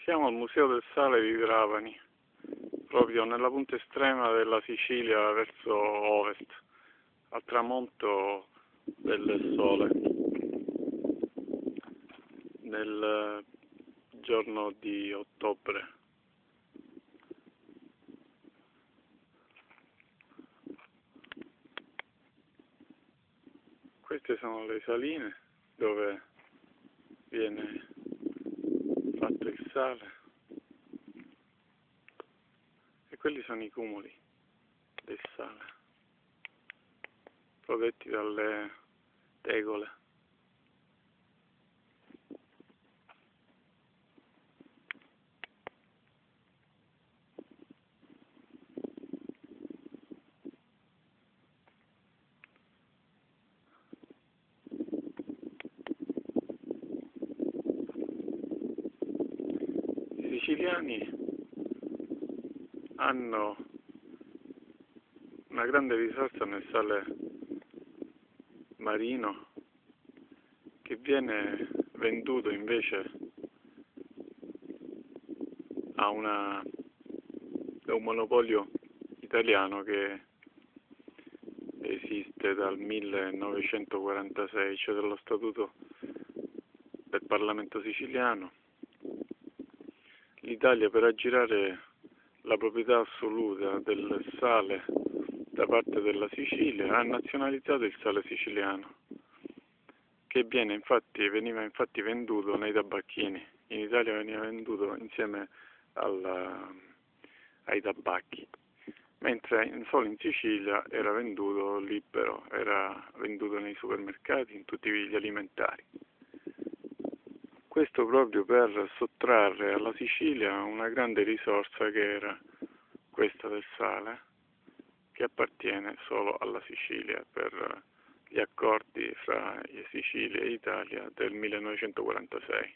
Siamo al Museo del Sale di Trapani, proprio nella punta estrema della Sicilia verso ovest, al tramonto del sole, nel giorno di ottobre. Queste sono le saline dove viene fatto il sale e quelli sono i cumuli del sale, protetti dalle tegole. I siciliani hanno una grande risorsa nel sale marino che viene venduto invece da un monopolio italiano che esiste dal 1946, cioè dallo Statuto del Parlamento siciliano. L'Italia, per aggirare la proprietà assoluta del sale da parte della Sicilia, ha nazionalizzato il sale siciliano, che veniva infatti venduto nei tabacchini. In Italia veniva venduto insieme ai tabacchi, mentre solo in Sicilia era venduto libero, era venduto nei supermercati, in tutti gli alimentari. Questo proprio per sottrarre alla Sicilia una grande risorsa che era questa del sale, che appartiene solo alla Sicilia per gli accordi fra Sicilia e Italia del 1946.